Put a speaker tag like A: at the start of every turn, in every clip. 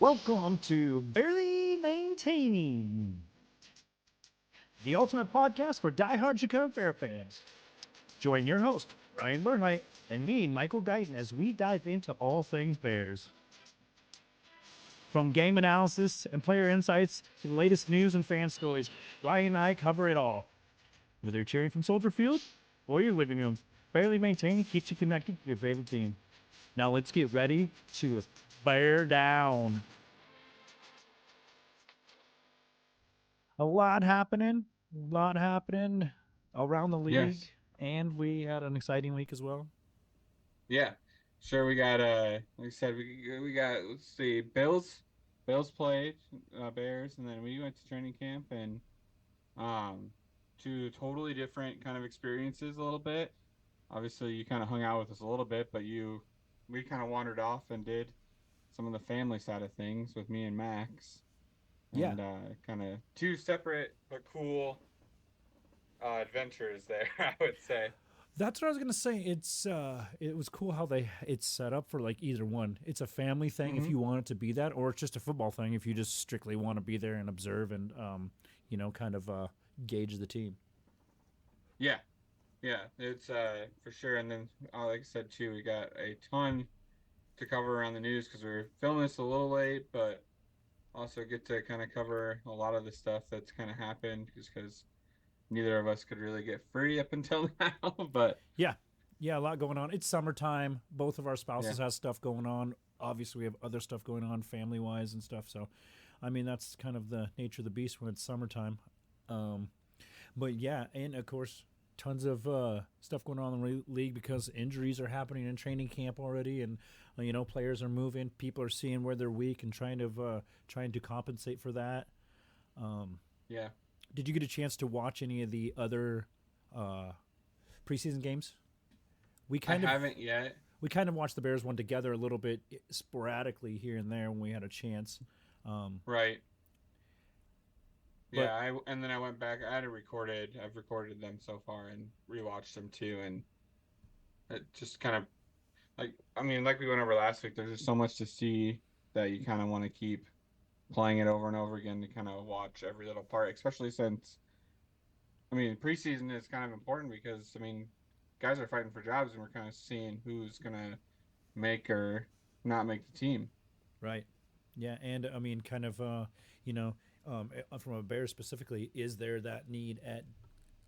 A: Welcome to Barely Maintaining, the ultimate podcast for diehard Chicago Bear fans. Join your host, Ryan Burnlight, and me, Michael Guyton, as we dive into all things Bears. From game analysis and player insights to the latest news and fan stories, Ryan and I cover it all. Whether you're cheering from Soldier Field or your living room, Barely Maintaining keeps you connected to your favorite team. Now let's get ready to bear down. A lot happening around the league,
B: Yes.
A: and we had an exciting week as well.
B: Yeah. Sure. We got like I said, we got let's see, Bills played Bears, and then we went to training camp and um two totally different kind of experiences a little bit. Obviously, you kind of hung out with us a little bit, but we kind of wandered off and did some of the family side of things with me and Max,
A: Yeah,
B: and kind of two separate but cool adventures there, I would say.
A: that's what I was gonna say. It was cool how it's set up for like either one. It's a family thing if
B: Hmm.
A: you want it to be that, or it's just a football thing if you just strictly want to be there and observe and kind of gauge the team.
B: Yeah. Yeah, it's for sure. And then, like I said too, we got a ton to cover around the news because we're filming this a little late, but also get to kind of cover a lot of the stuff that's kind of happened just because neither of us could really get free up until now. But
A: Yeah, yeah, a lot going on. It's summertime. Both of our
B: yeah,
A: spouses has stuff going on. Obviously, we have other stuff going on family wise and stuff. So, I mean, that's kind of the nature of the beast when it's summertime. Um, But yeah, and of course, tons of stuff going on in the league because injuries are happening in training camp already, and players are moving. People are seeing where they're weak and trying to compensate for that. Um,
B: yeah,
A: did you get a chance to watch any of the other uh, preseason games? We
B: I
A: kind of
B: haven't yet.
A: we kind of watched the Bears one together a little bit sporadically here and there when we had a chance. Um,
B: Right.
A: but
B: Yeah, and then I went back. I've recorded them so far and rewatched them too, and it just kind of like I mean, like we went over last week. There's just so much to see that you kind of want to keep playing it over and over again to kind of watch every little part, especially since I mean preseason is kind of important because I mean guys are fighting for jobs and we're kind of seeing who's gonna make or not make the team.
A: Right. Yeah, and I mean, kind of, from a Bear specifically, is there that need at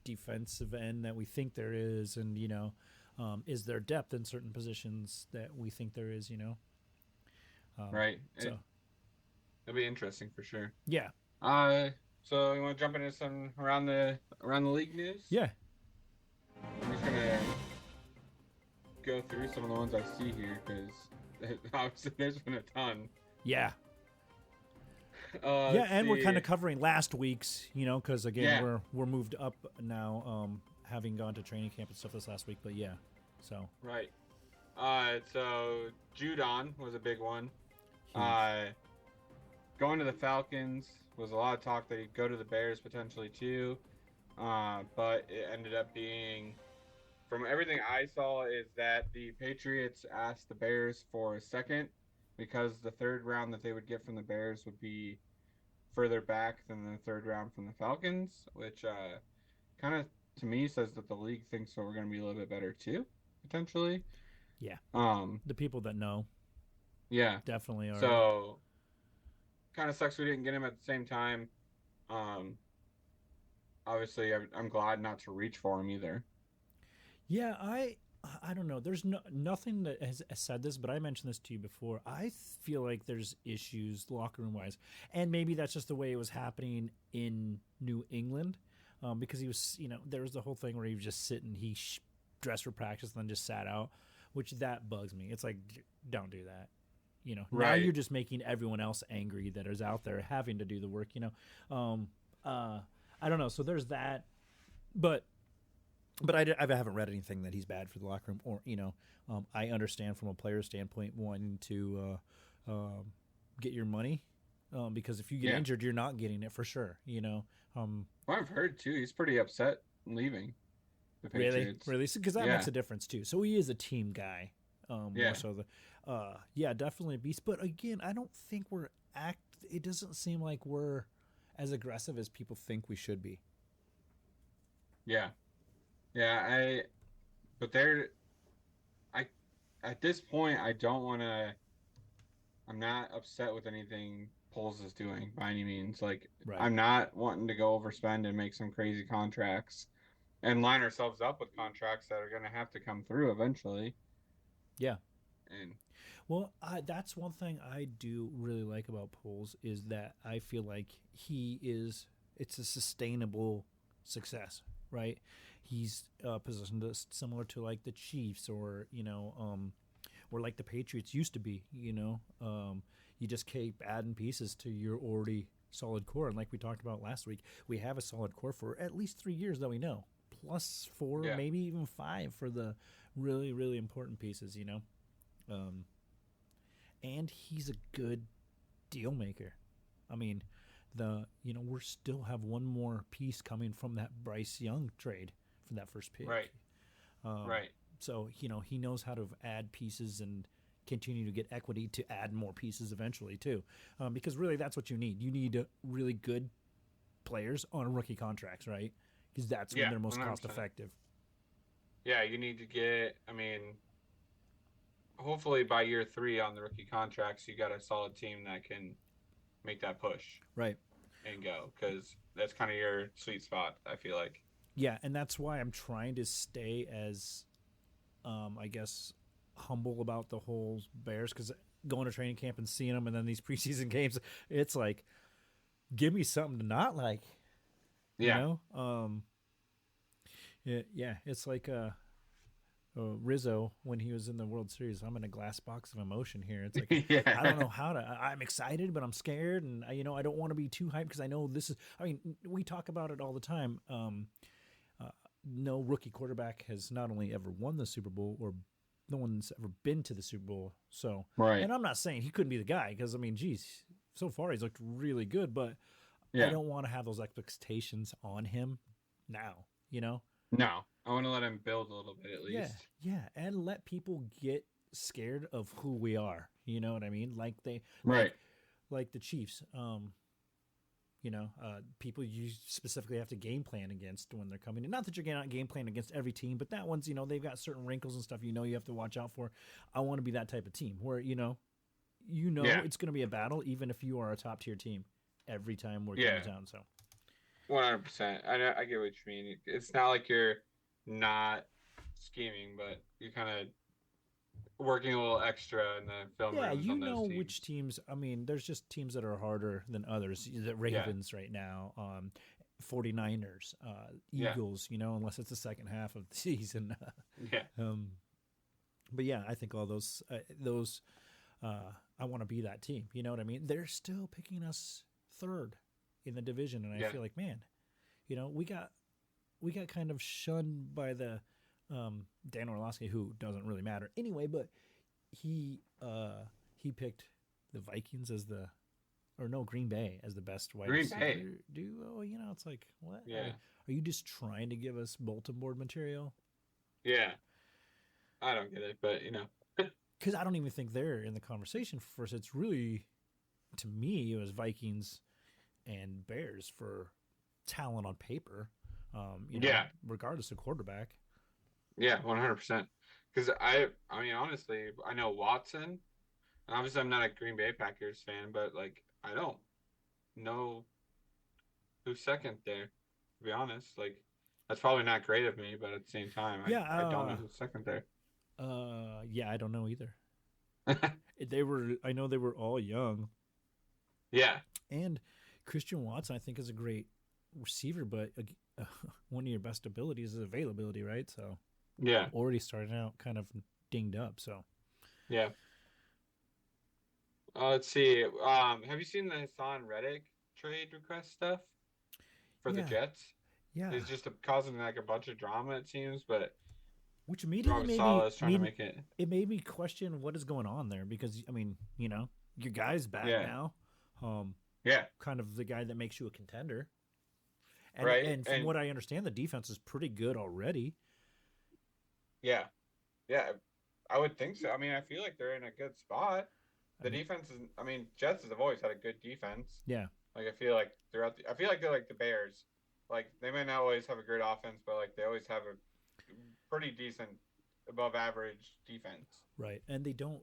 A: defensive end that we think there is, and is there depth in certain positions that we think there is? Um,
B: Right.
A: so
B: It'll be interesting for sure.
A: yeah,
B: Uh, so you want to jump into some around the league news?
A: yeah,
B: I'm just gonna go through some of the ones I see here because obviously there's been a ton.
A: yeah, yeah,
B: Let's
A: and we're kind
B: see.
A: of covering last week's, because again
B: Yeah,
A: we're moved up now, having gone to training camp and stuff this last week. But yeah, so
B: right. So Judon was a big one.
A: huge.
B: Uh, Going to the Falcons was a lot of talk that he'd go to the Bears potentially too. But it ended up being, from everything I saw, is that the Patriots asked the Bears for a second because the third round that they would get from the Bears would be further back than the third round from the Falcons, which kind of to me says that the league thinks that we're going to be a little bit better too, potentially.
A: Yeah,
B: Um,
A: the people that know
B: yeah.
A: definitely are.
B: So kind of sucks we didn't get him at the same time. Um, Obviously, I'm glad not to reach for him either.
A: Yeah, I don't know. There's nothing that has said this, but I mentioned this to you before. I feel like there's issues locker room wise, and maybe that's just the way it was happening in New England, because he was, there was the whole thing where he was just sitting, dressed for practice, and then just sat out, which that bugs me. It's like, don't do that. Now you're
B: Right.
A: just making everyone else angry that is out there having to do the work. Um, uh, I don't know. So there's that, but I haven't read anything that he's bad for the locker room, or I understand from a player standpoint wanting to get your money, because if you get
B: Yeah.
A: injured, you're not getting it for sure.
B: Well, I've heard too. He's pretty upset leaving the Patriots.
A: Really, because that makes
B: Yeah.
A: a difference too. So he is a team guy, more
B: Yeah.
A: so the, yeah, definitely a beast. But again, I don't think we're
C: act. It doesn't seem like we're as aggressive as people think we should be.
B: Yeah. Yeah, but they're I at this point I don't want to I'm not upset with anything Poles is doing by any means. Like
C: Right.
B: I'm not wanting to go overspend and make some crazy contracts and line ourselves up with contracts that are going to have to come through eventually.
C: Yeah.
B: And
C: Well, that's one thing I do really like about Poles is that I feel like it's a sustainable success, right? He's positioned us similar to like the Chiefs or like the Patriots used to be, you just keep adding pieces to your already solid core. And like we talked about last week, we have a solid core for at least 3 years that we know, plus 4,
B: yeah,
C: maybe even 5 for the really, really important pieces, and he's a good deal maker. I mean, we still have one more piece coming from that Bryce Young trade for that first pick.
B: right, right.
C: So he knows how to add pieces and continue to get equity to add more pieces eventually too, because really that's what you need. You need really good players on rookie contracts, right? Because that's when
B: Yeah,
C: they're most
B: 100%.
C: cost effective.
B: Yeah, you need to get, I mean, hopefully by year 3 on the rookie contracts, you got a solid team that can make that push
C: Right.
B: and go because that's kind of your sweet spot, I feel like.
C: Yeah, and that's why I'm trying to stay as, I guess, humble about the whole Bears, because going to training camp and seeing them and then these preseason games, it's like, give me something to not like,
B: Yeah.
C: Yeah, it's like Rizzo when he was in the World Series. I'm in a glass box of emotion here. It's like
B: Yeah.
C: I don't know how to. I'm excited, but I'm scared, and I don't want to be too hyped because I know this is. I mean, we talk about it all the time. No rookie quarterback has not only ever won the Super Bowl or no one's ever been to the Super Bowl. So,
B: Right.
C: and I'm not saying he couldn't be the guy because I mean, geez, so far he's looked really good, but
B: Yeah.
C: I don't want to have those expectations on him now.
B: No, I want to let him build a little bit at
C: Yeah,
B: least.
C: yeah, and let people get scared of who we are. You know what I mean? Like
B: Right.
C: like the Chiefs. People you specifically have to game plan against when they're coming in. Not that you're not game plan against every team, but that one's they've got certain wrinkles and stuff. You have to watch out for. I want to be that type of team where
B: Yeah.
C: it's going to be a battle, even if you are a top tier team. Every time we're
B: Yeah.
C: coming down, so
B: 100%. I get what you mean. It's not like you're not scheming, but you're kind of working a little extra in the film
C: yeah,
B: rooms on those teams.
C: which teams. I mean, there's just teams that are harder than others. The Ravens right now, 49ers,
B: Yeah.
C: Eagles. Unless it's the second half of the season.
B: Yeah.
C: But yeah, I think all those I want to be that team. You know what I mean? They're still picking us third in the division, and I feel like, man, we got kind of shunned by the Dan Orlovsky, who doesn't really matter anyway, but he picked the Vikings as Green Bay as the best wide
B: Green
C: receiver
B: Bay.
C: duo. It's like, what?
B: Yeah.
C: Are you just trying to give us bulletin board material?
B: Yeah. I don't get it, but
C: Because I don't even think they're in the conversation for first. It's really, to me, it was Vikings and Bears for talent on paper. Regardless of quarterback.
B: Yeah, 100%. Because I mean, honestly, I know Watson, and obviously I'm not a Green Bay Packers fan, but I don't know who's second there. To be honest, that's probably not great of me, but at the same time, I don't know who's second there.
C: Yeah, I don't know either. I know they were all young.
B: Yeah.
C: And Christian Watson, I think, is a great receiver, but one of your best abilities is availability, right? So
B: yeah,
C: already starting out kind of dinged up. So
B: yeah. Let's see. Have you seen the Hassan Reddick trade request stuff for the Jets?
C: Yeah,
B: it's just causing a bunch of drama, it seems, but
C: which immediately it made me question what is going on there, because I mean, your guy's back now. Kind of the guy that makes you a contender. And,
B: right.
C: And from what I understand, the defense is pretty good already.
B: Yeah. Yeah. I would think so. I mean, I feel like they're in a good spot. The defense is. I mean, Jets have always had a good defense.
C: Yeah.
B: Like I feel like I feel like they're like the Bears. Like they may not always have a great offense, but like they always have a pretty decent, above average defense.
C: Right. And they don't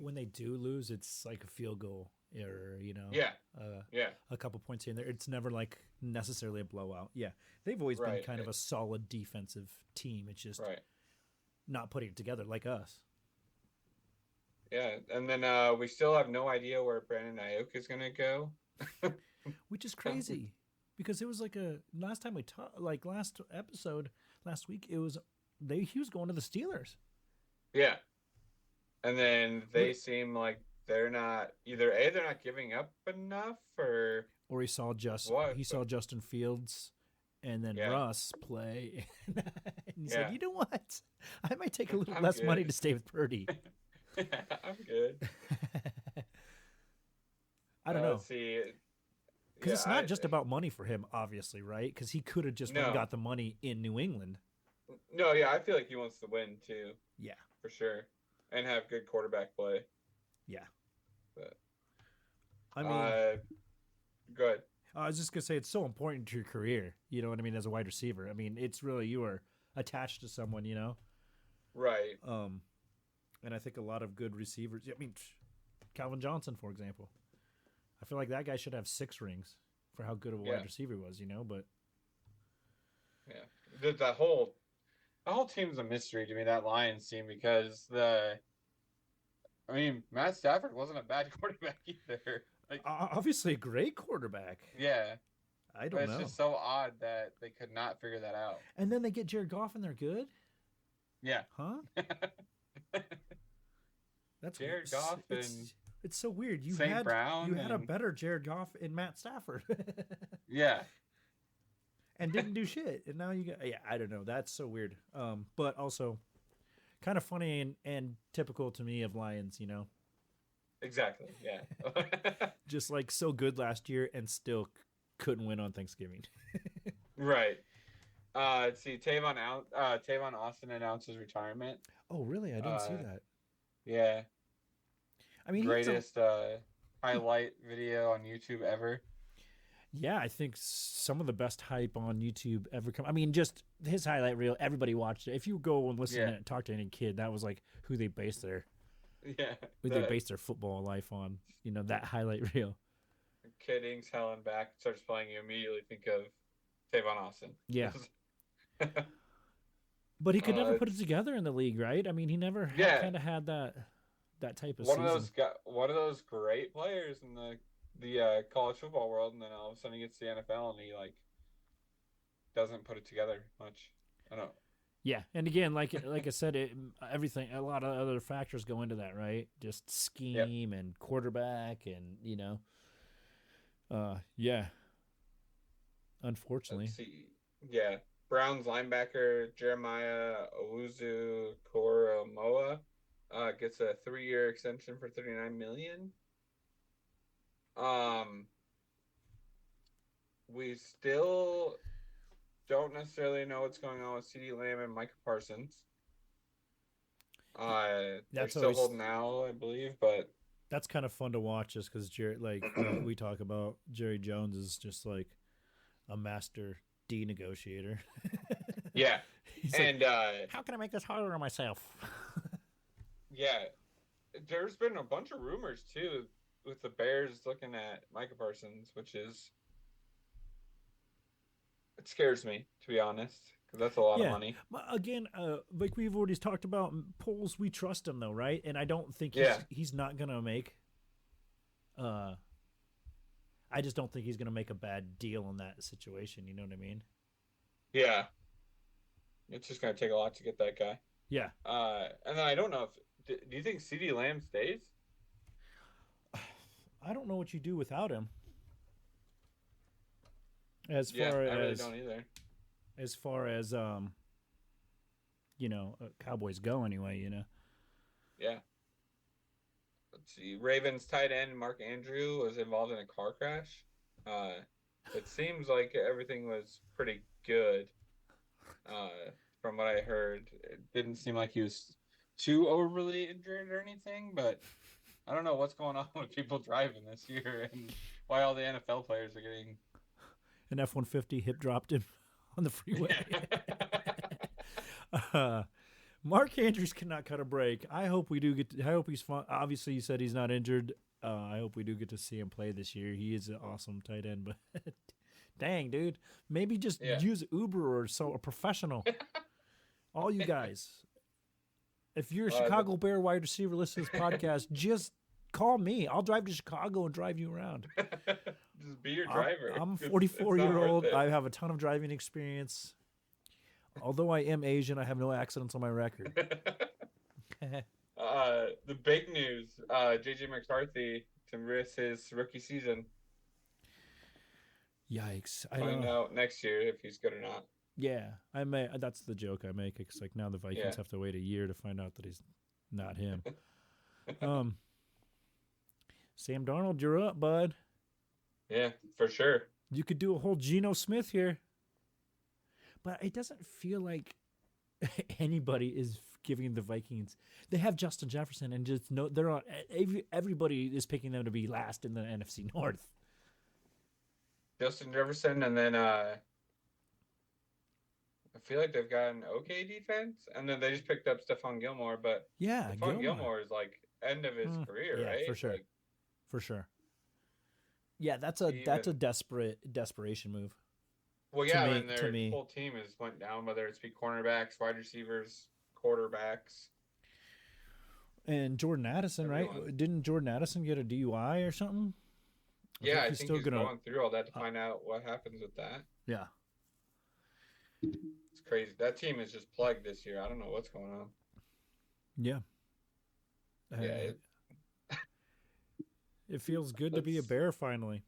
C: when they do lose, it's like a field goal or
B: Yeah. Yeah.
C: a couple points here and there. It's never like necessarily a blowout. Yeah. They've always been kind of a solid defensive team. It's just not putting it together like us.
B: Yeah, and then we still have no idea where Brandon Ayuk is gonna go,
C: which is crazy, because it was like last time we talked, like last week, he was going to the Steelers.
B: Yeah, and then they seem like they're not they're not giving up enough, or
C: he saw Justin Fields and then Russ play, and he said, "You know what? I might take a little less money to stay with Purdy."
B: I'm good.
C: I don't know.
B: Let's see.
C: Because it's not just about money for him, obviously, right? Because he could have just got the money in New England.
B: No, yeah, I feel like he wants to win too.
C: Yeah,
B: for sure, and have good quarterback play.
C: Yeah,
B: but
C: I mean,
B: good.
C: I was just gonna say it's so important to your career. You know what I mean? As a wide receiver, I mean, it's really you are attached to someone. You know,
B: right?
C: And I think a lot of good receivers. I mean, Calvin Johnson, for example. I feel like that guy should have 6 rings for how good of a wide receiver he was, you know. But
B: yeah, the whole team's a mystery to me. That Lions team, because Matt Stafford wasn't a bad quarterback either. Like,
C: obviously a great quarterback.
B: Yeah,
C: I don't know.
B: It's just so odd that they could not figure that out.
C: And then they get Jared Goff and they're good.
B: Yeah.
C: Huh? That's
B: Jared Goff and
C: it's so weird. You
B: St.
C: had
B: Brown
C: a better Jared Goff in Matt Stafford.
B: Yeah.
C: And didn't do shit. And now you got I don't know. That's so weird. But also kind of funny and typical to me of Lions, you know.
B: Exactly. Yeah.
C: Just like so good last year and still couldn't win on Thanksgiving.
B: Right. Let's see. Tavon Austin announces retirement.
C: Oh, really? I didn't see that.
B: Yeah.
C: I mean,
B: greatest highlight video on YouTube ever.
C: Yeah, I think some of the best hype on YouTube ever come. I mean, just his highlight reel, everybody watched it. If you go and listen and talk to any kid, that was like who they based their their football life on. You know, that highlight reel.
B: Kid inks hell and back starts playing, you immediately think of Tavon Austin.
C: Yeah. But he could never put it together in the league, right? I mean, he never kind of had that type of
B: one
C: season.
B: One of those great players in the college football world, and then all of a sudden he gets to the NFL and he like doesn't put it together much. I don't know.
C: Yeah, and again, like I said, a lot of other factors go into that, right? Just scheme and quarterback, and you know, unfortunately.
B: Let's see. Yeah, Browns linebacker Jeremiah Owuzu-Koramoah gets a 3-year extension for $39 million. We still don't necessarily know what's going on with CeeDee Lamb and Micah Parsons. They're still holding out, I believe, but
C: that's kind of fun to watch, just because we talk about Jerry Jones is just like a master negotiator.
B: Yeah. And
C: how can I make this harder on myself?
B: Yeah. There's been a bunch of rumors too with the Bears looking at Micah Parsons, which is it scares me, to be honest, because that's a lot of money.
C: But again, like we've already talked about, Poles, we trust him though, right? And I don't think he's not gonna make. I just don't think he's gonna make a bad deal in that situation. You know what I mean?
B: Yeah. It's just gonna take a lot to get that guy.
C: Yeah.
B: And then I don't know if do you think CeeDee Lamb stays?
C: I don't know what you do without him. I
B: really don't either.
C: As far as Cowboys go, anyway, you know.
B: Yeah. Let's see. Ravens tight end Mark Andrew was involved in a car crash. It seems like everything was pretty good. From what I heard, it didn't seem like he was too overly injured or anything, but I don't know what's going on with people driving this year and why all the NFL players are getting
C: An F-150 hip dropped him on the freeway. Mark Andrews cannot cut a break. I hope we do get. I hope he's fun. Obviously, you said he's not injured. I hope we do get to see him play this year. He is an awesome tight end, but dang, dude, maybe just use Uber or a professional. All you guys, if you're a Chicago Bear wide receiver listening to this podcast, just call me. I'll drive to Chicago and drive you around.
B: Just be your driver.
C: I'm a 44-year-old. I have a ton of driving experience. Although I am Asian, I have no accidents on my record.
B: The big news, J.J. McCarthy to risk his rookie season.
C: Yikes.
B: I don't know next year if he's good or not.
C: Yeah, that's the joke I make. It's like now the Vikings have to wait a year to find out that he's not him. Sam Darnold, you're up, bud.
B: Yeah, for sure.
C: You could do a whole Geno Smith here. But it doesn't feel like anybody is giving the Vikings. They have Justin Jefferson, and just they're on. Everybody is picking them to be last in the NFC North.
B: Justin Jefferson, and then I feel like they've got an okay defense, and then they just picked up Stephon Gilmore. But Stephon Gilmore is like end of his career, right?
C: For sure,
B: like,
C: for sure. Yeah, that's a desperation move.
B: Well, yeah, and their whole team has went down, whether it's be cornerbacks, wide receivers, quarterbacks.
C: And Jordan Addison, right? Didn't Jordan Addison get a DUI or something?
B: Yeah, I think he's going through all that to find out what happens with that.
C: Yeah.
B: It's crazy. That team is just plagued this year. I don't know what's going on.
C: Yeah. It feels good to be a Bear finally.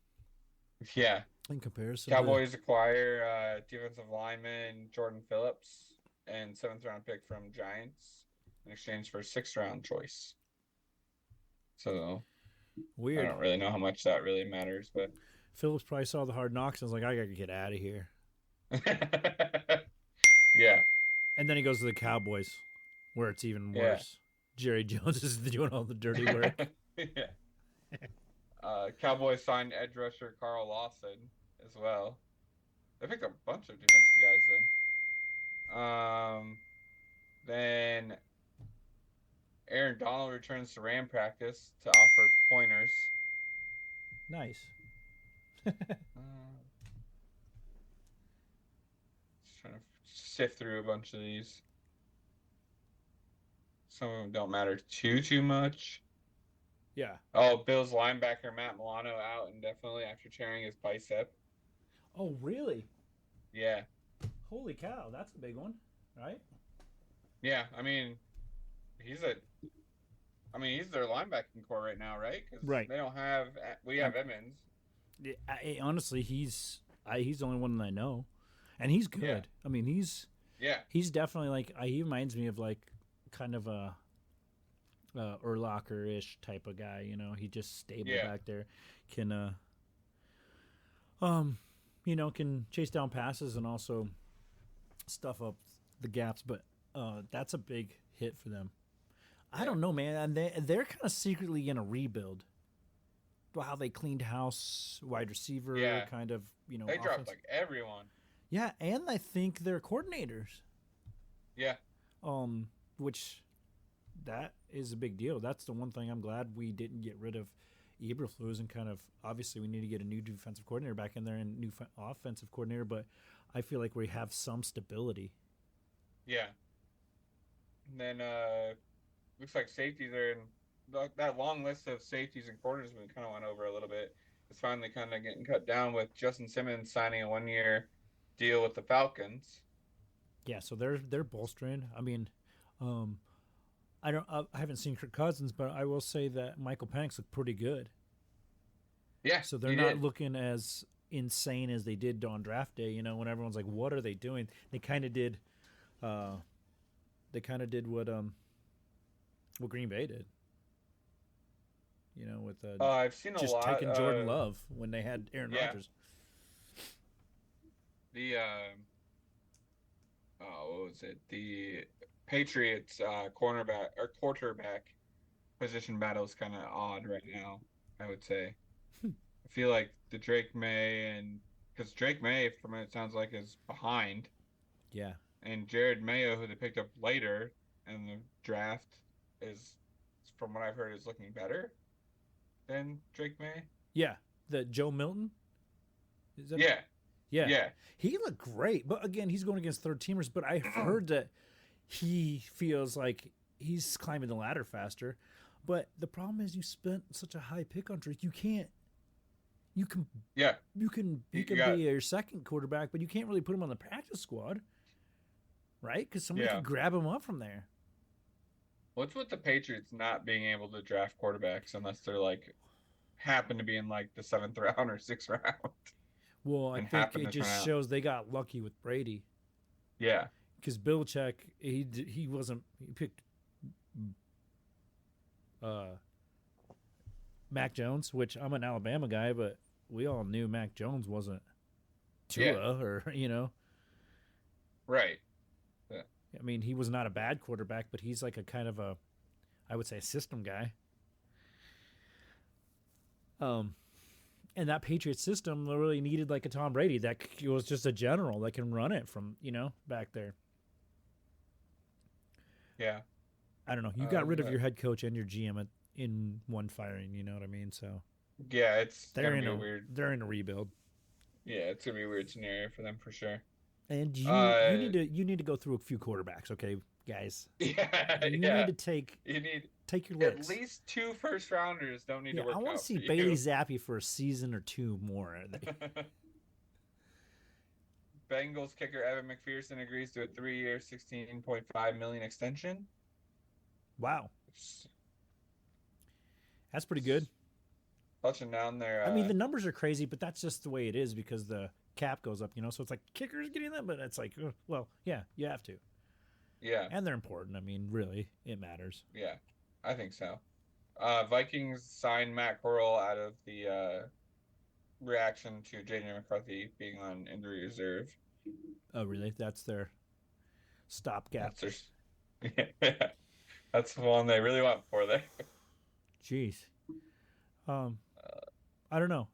B: Yeah.
C: In comparison,
B: Cowboys acquire defensive lineman Jordan Phillips and 7th round pick from Giants in exchange for a 6th round choice. So
C: weird.
B: I don't really know how much that really matters, but
C: Phillips probably saw the Hard Knocks and was like, I gotta get out of here.
B: Yeah.
C: And then he goes to the Cowboys, where it's even worse. Jerry Jones is doing all the dirty work.
B: Cowboys signed edge rusher Carl Lawson as well. They picked up a bunch of defensive guys then Aaron Donald returns to Ram practice to offer pointers.
C: Nice.
B: Just trying to sift through a bunch of these. Some of them don't matter too much.
C: Yeah.
B: Oh, Bills linebacker Matt Milano out indefinitely after tearing his bicep.
C: Oh, really?
B: Yeah.
C: Holy cow, that's a big one, right?
B: Yeah, I mean, he's their linebacking core right now, right?
C: Right.
B: They don't have. We have Emmons.
C: Honestly, he's the only one that I know, and he's good.
B: Yeah.
C: I mean, he's definitely like he reminds me of like kind of a Urlacher-ish type of guy. You know, he just stable back there, can can chase down passes and also stuff up the gaps. But that's a big hit for them. I don't know, man. And they're kind of secretly in a rebuild. How they cleaned house, wide receiver, kind of,
B: They
C: offense.
B: dropped like everyone.
C: Yeah, and I think they're coordinators.
B: Yeah.
C: Which that is a big deal. That's the one thing I'm glad we didn't get rid of Eberflus, and kind of obviously we need to get a new defensive coordinator back in there and new offensive coordinator. But I feel like we have some stability.
B: Yeah. And then looks like safeties are in that long list of safeties and corners we kind of went over a little bit. It's finally kind of getting cut down with Justin Simmons signing a 1-year deal with the Falcons.
C: Yeah, so they're bolstering. I mean, I haven't seen Kirk Cousins, but I will say that Michael Penix looked pretty good.
B: Yeah,
C: so they're not looking as insane as they did on draft day. You know, when everyone's like, "What are they doing?" They kind of did. They kind of did what Green Bay did. You know, with
B: I've seen
C: just
B: a lot
C: taking Jordan Love when they had Aaron Rodgers.
B: The what was it? The Patriots quarterback position battle is kind of odd right now, I would say. I feel like the Drake May because Drake May, from what it sounds like, is behind,
C: Yeah.
B: and Jared Mayo, who they picked up later in the draft, is, from what I've heard, is looking better than Drake May.
C: Yeah. The Joe Milton? Is that
B: Yeah.
C: Yeah.
B: Yeah.
C: He looked great, but again, he's going against third teamers. But I've heard that he feels like he's climbing the ladder faster. But the problem is, you spent such a high pick on Drake. You can't. You can.
B: Yeah.
C: You can. He can be your second quarterback, but you can't really put him on the practice squad, right? Because somebody can grab him up from there.
B: What's with the Patriots not being able to draft quarterbacks unless they're like happen to be in like the 7th round or 6th round?
C: Well, I think it just shows they got lucky with Brady.
B: Yeah.
C: Because Belichick, he wasn't. He picked Mac Jones, which I'm an Alabama guy, but we all knew Mac Jones wasn't Tua or,
B: Right.
C: Yeah. I mean, he was not a bad quarterback, but he's like a kind of a, I would say, a system guy. And that Patriots system really needed like a Tom Brady that was just a general that can run it from, back there.
B: Yeah.
C: I don't know. You got rid of your head coach and your GM in one firing, you know what I mean? So
B: yeah, it's gonna be weird.
C: They're in a rebuild.
B: Yeah, it's gonna be a weird scenario for them for sure.
C: And you need to go through a few quarterbacks, okay, guys?
B: Yeah,
C: you need to take your licks.
B: At least 2 first rounders don't need to work out.
C: I want to see Bailey Zappi for a season or 2 more.
B: Bengals kicker Evan McPherson agrees to a 3-year, $16.5 million extension.
C: Wow, that's pretty good.
B: Touching down there.
C: I mean, the numbers are crazy, but that's just the way it is because the cap goes up, so it's like kickers getting that, but it's like, well, yeah, you have to.
B: Yeah.
C: And they're important. I mean, really, it matters.
B: Yeah, I think so. Vikings signed Matt Corral out of the reaction to J.J. McCarthy being on injury reserve.
C: Oh, really? That's their stopgap.
B: That's the one they really went for there.
C: Jeez. I don't know.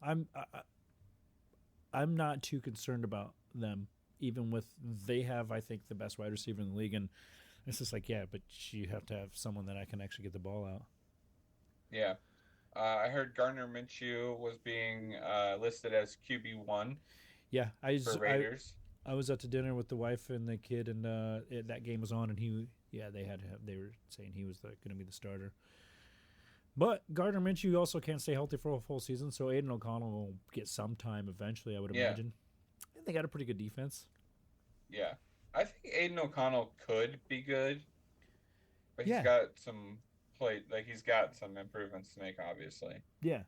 C: I'm not too concerned about them, even with they have, I think, the best wide receiver in the league, and it's just like, yeah, but you have to have someone that I can actually get the ball out.
B: Yeah. I heard Gardner Minshew was being listed as QB1.
C: Yeah,
B: for Raiders.
C: I was out to dinner with the wife and the kid, and that game was on, and they were saying he was going to be the starter. But Gardner Minshew also can't stay healthy for a full season, so Aiden O'Connell will get some time eventually, I would imagine. And they got a pretty good defense.
B: Yeah. I think Aiden O'Connell could be good, but he's got some he's got some improvements to make, obviously.
C: Yeah.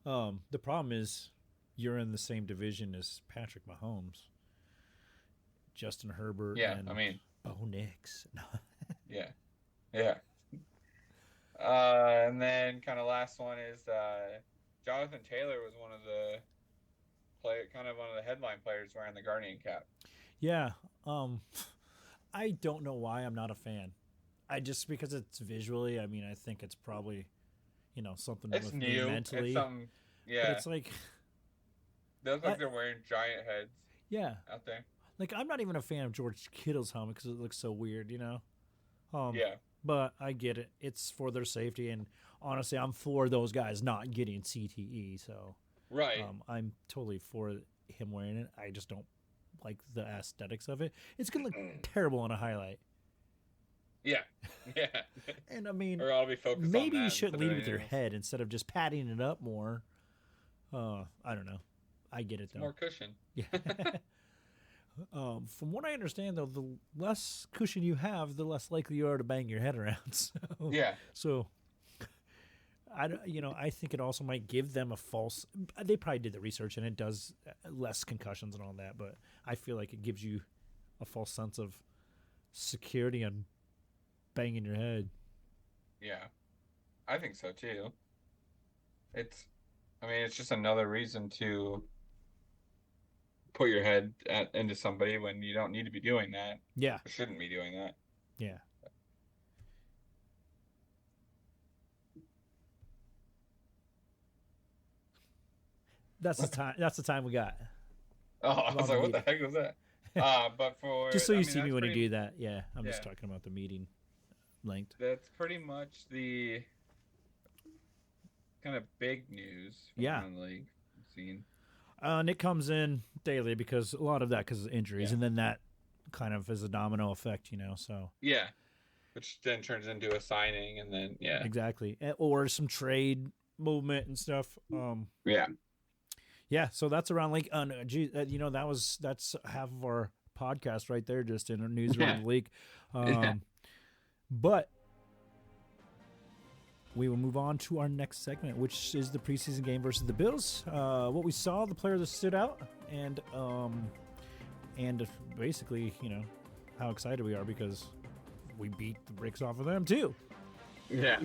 C: The problem is you're in the same division as Patrick Mahomes, Justin Herbert, and Bo Nix.
B: Yeah. Yeah. And then kind of last one is Jonathan Taylor was one of the headline players wearing the Guardian cap.
C: Yeah. I don't know why I'm not a fan. Because it's visually, I mean, I think it's probably, something
B: it's
C: with
B: new.
C: me mentally.
B: But it's
C: like
B: they look like they're wearing giant heads.
C: Yeah.
B: Out there.
C: Like, I'm not even a fan of George Kittle's helmet because it looks so weird,
B: Yeah.
C: But I get it. It's for their safety, and honestly, I'm for those guys not getting CTE. So,
B: right.
C: I'm totally for him wearing it. I just don't like the aesthetics of it. It's gonna look terrible on a highlight.
B: Yeah. Yeah.
C: And I mean,
B: or I'll be focused
C: maybe
B: on
C: you should lead with your head instead of just padding it up more. I don't know. I get it though.
B: More cushion.
C: Yeah. From what I understand, though, the less cushion you have, the less likely you are to bang your head around. So,
B: yeah.
C: So, I think it also might give them a false. They probably did the research, and it does less concussions and all that. But I feel like it gives you a false sense of security on banging your head.
B: Yeah, I think so too. It's just another reason to put your head into somebody when you don't need to be doing that.
C: Yeah.
B: You shouldn't be doing that.
C: Yeah. That's the time. That's the time we got.
B: Oh, I was
C: On
B: like,
C: the
B: what the heck was that? But for
C: Just so you
B: I mean,
C: see me
B: that's
C: when I
B: pretty,
C: do that. Yeah, I'm just
B: yeah,
C: talking about the meeting length.
B: that's pretty much the kind of big news from
C: Yeah.
B: around the league scene.
C: Nick comes in daily because a lot of that because of injuries,
B: Yeah.
C: and then that kind of is a domino effect, So
B: Yeah, which then turns into a signing, and then yeah,
C: exactly, or some trade movement and stuff.
B: yeah,
C: Yeah, so that's around like, that's half of our podcast right there, just in our news around
B: yeah,
C: the league.
B: yeah.
C: But we will move on to our next segment, which is the preseason game versus the Bills. What we saw, the player that stood out, and basically, how excited we are because we beat the brakes off of them too.
B: Yeah.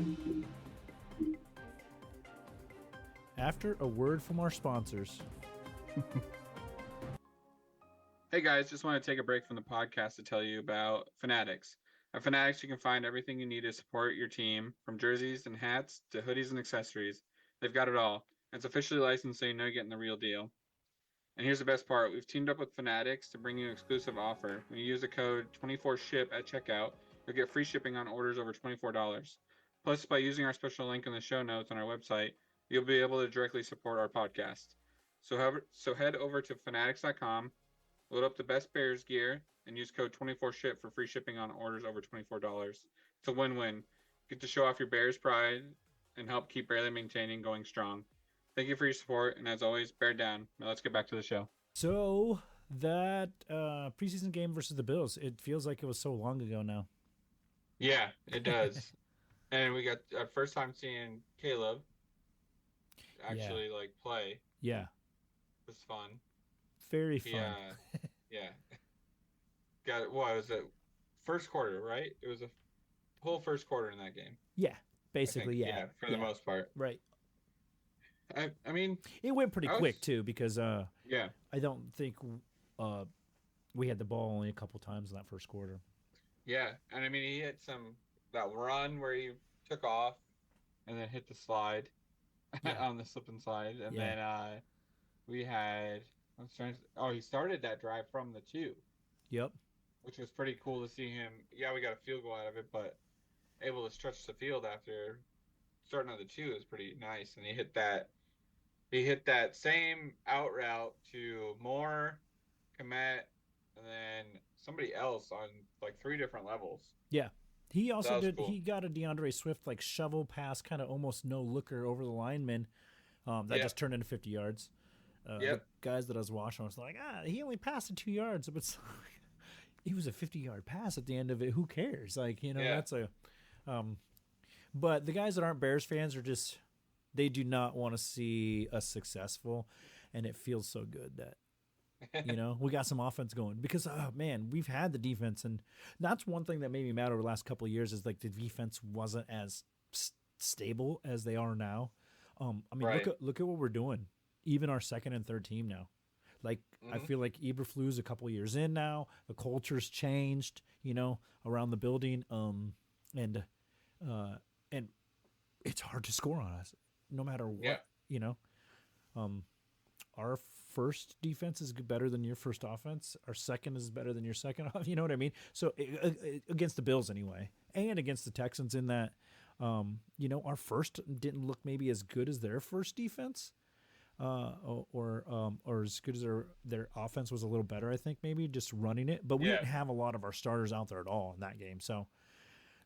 C: After a word from our sponsors.
B: Hey guys, just want to take a break from the podcast to tell you about Fanatics. At Fanatics, you can find everything you need to support your team, from jerseys and hats to hoodies and accessories. They've got it all. And it's officially licensed, so you know you're getting the real deal. And here's the best part. We've teamed up with Fanatics to bring you an exclusive offer. When you use the code 24SHIP at checkout, you'll get free shipping on orders over $24. Plus, by using our special link in the show notes on our website, you'll be able to directly support our podcast. So head over to fanatics.com, load up the best Bears gear, and use code 24SHIP for free shipping on orders over $24. It's a win-win. Get to show off your Bears pride and help keep Barely Maintaining going strong. Thank you for your support, and as always, bear down. Now let's get back to the show.
C: So that preseason game versus the Bills, it feels like it was so long ago now.
B: Yeah, it does. And we got our first time seeing Caleb actually play.
C: Yeah.
B: It was fun.
C: Very fun.
B: Yeah. Got what was it? First quarter, right? It was a whole first quarter in that game.
C: Yeah, basically,
B: think,
C: yeah.
B: For the most part.
C: Right.
B: I mean,
C: it went pretty quick too because
B: yeah,
C: I don't think we had the ball only a couple times in that first quarter.
B: Yeah, and I mean he had that run where he took off and then hit the slide on the slip and slide, and then we had he started that drive from the 2.
C: Yep.
B: Which was pretty cool to see him. Yeah, we got a field goal out of it, but able to stretch the field after starting on the 2 is pretty nice. And he hit that same out route to Moore, Komet, and then somebody else on 3 different levels.
C: Yeah. He also did.
B: Cool.
C: He got a DeAndre Swift shovel pass, kind of almost no looker over the lineman. That just turned into 50 yards. The guys that I was watching, I was like, he only passed it 2 yards, but it was a 50-yard pass at the end of it. Who cares? That's a. But the guys that aren't Bears fans are just, they do not want to see us successful, and it feels so good that. We got some offense going because, man, we've had the defense, and that's one thing that made me mad over the last couple of years is the defense wasn't as stable as they are now. Look at what we're doing. Even our second and third team now. I feel like Eberflus a couple of years in now. The culture's changed, around the building, and it's hard to score on us, no matter what. Our first defense is better than your first offense. Our second is better than your second. You know what I mean? So against the Bills anyway, and against the Texans in that, our first didn't look maybe as good as their first defense, or as good as their offense was a little better. I think maybe just running it, but we didn't have a lot of our starters out there at all in that game. So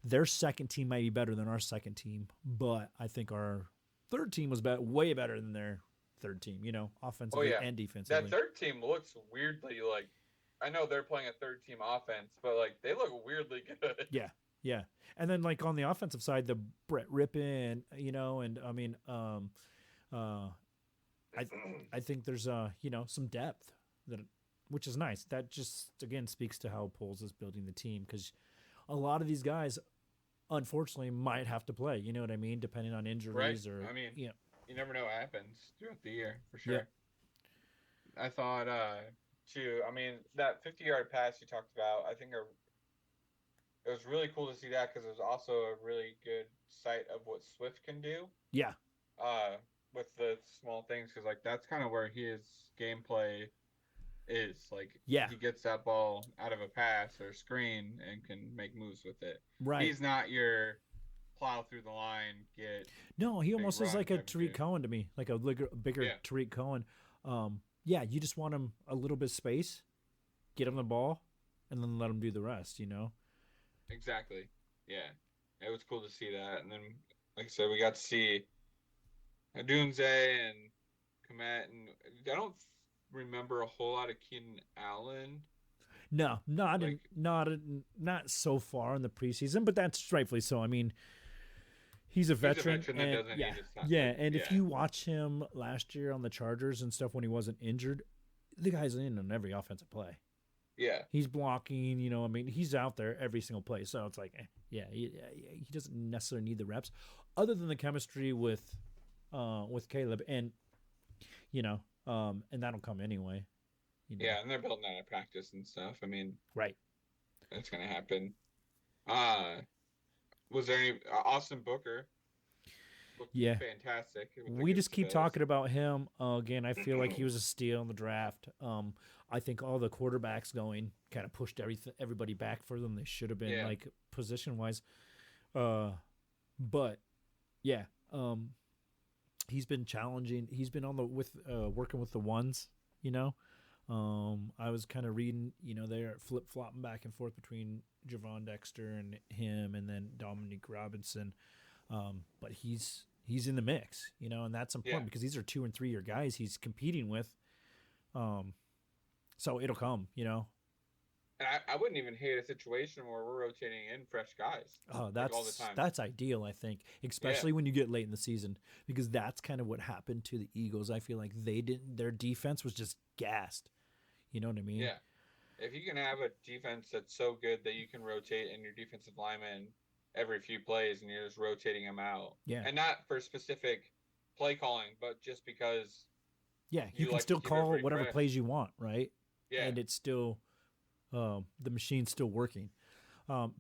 C: their second team might be better than our second team, but I think our third team was way better than their third team, offensively and defensively.
B: That third team looks weirdly I know they're playing a third team offense, but they look weirdly good.
C: Yeah. And then on the offensive side, the Brett Rippin, and I mean, I think there's some depth which is nice. That just again speaks to how Poles is building the team, because a lot of these guys, unfortunately, might have to play. You know what I mean, depending on injuries or.
B: I mean, you never know what happens throughout the year for sure.
C: Yeah.
B: I thought too. I mean, that 50-yard pass you talked about, I think it was really cool to see that because it was also a really good sight of what Swift can do.
C: Yeah.
B: with the small things because like that's kind of where his gameplay is. Like
C: Yeah,
B: he gets that ball out of a pass or screen and can make moves with it.
C: right.
B: He's not your plow through the line, get
C: No, he
B: big
C: almost is
B: run
C: like a
B: type of
C: Tariq
B: dude.
C: Cohen to me, like a bigger
B: Yeah,
C: Tariq Cohen. Yeah, you just want him a little bit of space, get him the ball, and then let him do the rest. You know.
B: exactly. Yeah, it was cool to see that. And then, like I said, we got to see Dunze and Komet, and I don't remember a whole lot of Keenan Allen.
C: No,
B: Like
C: not so far in the preseason, but that's rightfully so. I mean, he's a
B: he's a
C: veteran,
B: veteran that
C: and
B: doesn't
C: yeah,
B: need his time.
C: yeah.
B: Like
C: And if
B: yeah,
C: you watch him last year on the Chargers and stuff when he wasn't injured, the guy's in on every offensive play.
B: yeah,
C: He's blocking, I mean, he's out there every single play. So it's like, yeah, he doesn't necessarily need the reps, other than the chemistry with Caleb, and and that'll come anyway.
B: yeah. And they're building that at practice and stuff. I mean,
C: Right.
B: that's gonna happen. Uh, was there any Austin Booker looked
C: Yeah.
B: fantastic with
C: We just
B: against the
C: keep
B: Bills.
C: talking about him. Again, I feel like he was a steal in the draft. I think all the quarterbacks going kind of pushed everybody back for them. They should have been
B: Yeah.
C: like position wise. But yeah, he's been challenging. He's been on the with working with the ones. You know, I was kind of reading. They're flip flopping back and forth between Javon Dexter and him, and then Dominique Robinson. But he's in the mix, and that's important
B: Yeah.
C: because these are 2 and 3 year guys he's competing with. So it'll come.
B: And I wouldn't even hate a situation where we're rotating in fresh guys
C: Oh,
B: like all the time.
C: that's ideal, I think, especially when you get late in the season, because that's kind of what happened to the Eagles. I feel like their defense was just gassed. You know what I mean?
B: Yeah. If you can have a defense that's so good that you can rotate in your defensive linemen every few plays and you're just rotating them out.
C: Yeah.
B: And not for specific play calling, but just because
C: Yeah, you
B: you
C: can
B: like to
C: still
B: keep
C: call
B: everybody
C: whatever
B: fresh.
C: plays you want, right?
B: Yeah.
C: And it's still the machine's still working.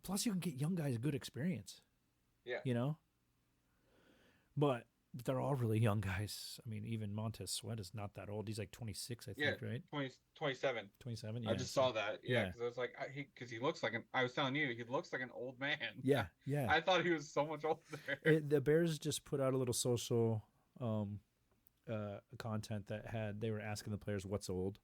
C: Plus, you can get young guys good experience.
B: Yeah.
C: But they're all really young guys. I mean, even Montez Sweat is not that old. He's like 26, I think, right?
B: 27.
C: 27. Yeah,
B: I just saw that. Yeah,
C: yeah.
B: because I was like, because he looks like I was telling you, he looks like an old man.
C: Yeah, yeah.
B: I thought he was so much older.
C: The Bears just put out a little social content that they were asking the players what's old.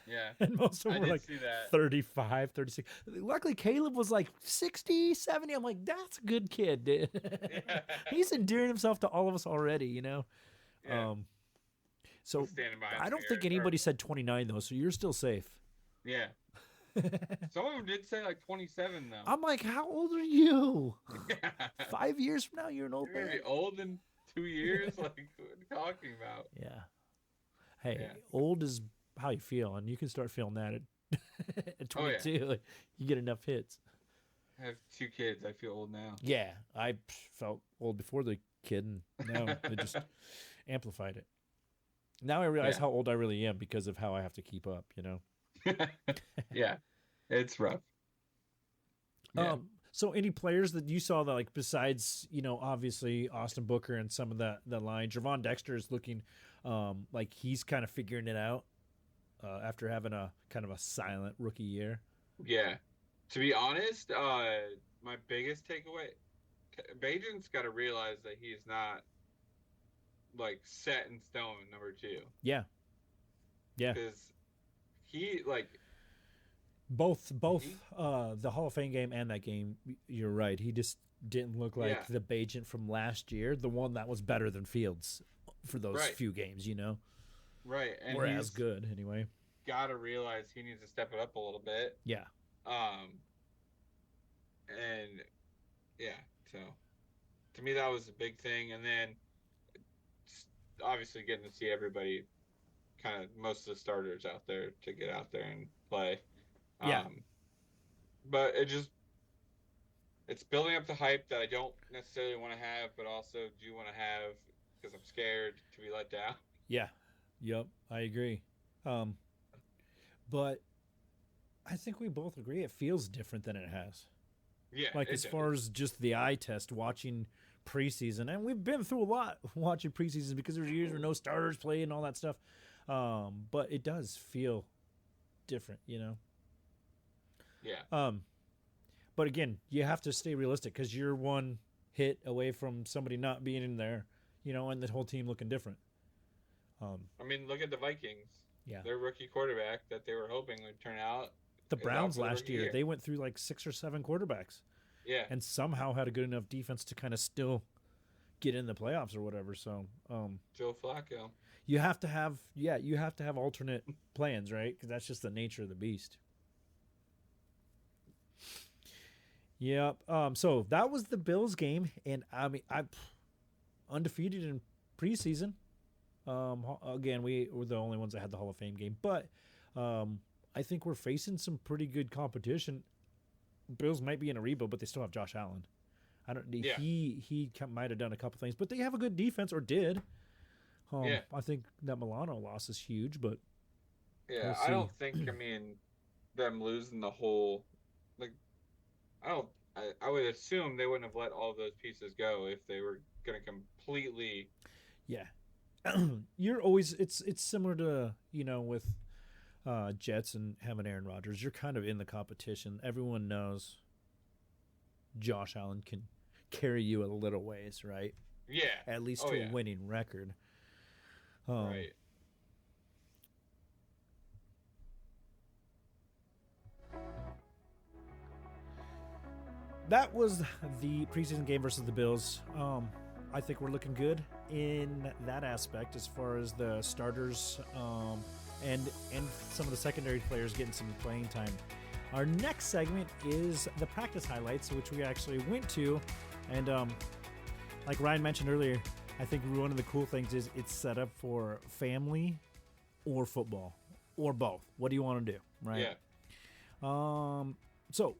B: Yeah.
C: And most of
B: I
C: them were
B: did
C: like
B: see that.
C: 35, 36. Luckily, Caleb was like 60, 70. I'm like, that's a good kid, dude.
B: Yeah.
C: He's endearing himself to all of us already,
B: Yeah.
C: So
B: Standing by
C: I
B: his
C: don't think
B: ear,
C: anybody said 29, though, so you're still safe.
B: Yeah. Some of them did say like 27 though.
C: I'm like, how old are you?
B: Yeah.
C: 5 years from now, you're an old
B: You're gonna
C: man.
B: be old in 2 years. Like, what are you talking about?
C: Yeah. Hey,
B: Yeah.
C: old is how you feel, and you can start feeling that at 22. Like, you get enough hits.
B: I have 2 kids. I feel old now.
C: Yeah, I felt old before the kid, and now it just amplified it. Now I realize
B: Yeah.
C: how old I really am because of how I have to keep up,
B: Yeah, it's rough. Yeah.
C: So any players that you saw that, like, besides, obviously Austin Booker and some of the line, Javon Dexter is looking like he's kind of figuring it out after having a kind of a silent rookie year.
B: Yeah. To be honest, my biggest takeaway, Bajan's got to realize that he's not like set in stone number 2.
C: Yeah. Yeah.
B: Because he like
C: Both the Hall of Fame game and that game, you're right. He just didn't look like the Bajent from last year, the one that was better than Fields for those few games,
B: right, and
C: or
B: he's
C: as good anyway.
B: got to realize he needs to step it up a little bit.
C: Yeah.
B: And yeah, so to me that was a big thing, and then obviously getting to see everybody, kind of most of the starters out there to get out there and play.
C: Yeah.
B: But it's building up the hype that I don't necessarily want to have, but also do want to have because I'm scared to be let down.
C: Yeah. Yep. I agree. But I think we both agree it feels different than it has.
B: Yeah.
C: Like, as far as just the eye test, watching preseason, and we've been through a lot watching preseasons because there's years where no starters play and all that stuff. But it does feel different, you know.
B: Yeah.
C: But again, you have to stay realistic because you're one hit away from somebody not being in there, you know, and the whole team looking different.
B: I mean, look at the Vikings.
C: Yeah.
B: Their rookie quarterback that they were hoping would turn out.
C: The
B: is out
C: Browns
B: for the
C: last
B: rookie
C: year, they went through like 6 or 7 quarterbacks.
B: Yeah.
C: And somehow had a good enough defense to kind of still get in the playoffs or whatever. So,
B: Joe Flacco.
C: you have to have alternate plans, right? Because that's just the nature of the beast. Yep. So that was the Bills game, and I mean, I undefeated in preseason. Again, we were the only ones that had the Hall of Fame game, but I think we're facing some pretty good competition. Bills might be in a rebuild, but they still have Josh Allen. I don't.
B: Yeah.
C: He might have done a couple things, but they have a good defense, or did.
B: Yeah.
C: I think that Milano loss is huge, but
B: Yeah,
C: we'll
B: I
C: see.
B: don't think. I mean, them losing the whole, like, I don't. I would assume they wouldn't have let all those pieces go if they were going to completely.
C: yeah, you're always it's similar to, you know, with Jets and having Aaron Rodgers. You're kind of in the competition. Everyone knows Josh Allen can carry you a little ways, right?
B: Yeah.
C: At least
B: Oh,
C: to
B: yeah.
C: a winning record.
B: Right.
C: That was the preseason game versus the Bills. I think we're looking good in that aspect as far as the starters and some of the secondary players getting some playing time. Our next segment is the practice highlights, which we actually went to, and like Ryan mentioned earlier, I think one of the cool things is it's set up for family or football or both. What do you want to do, right?
B: Yeah.
C: So,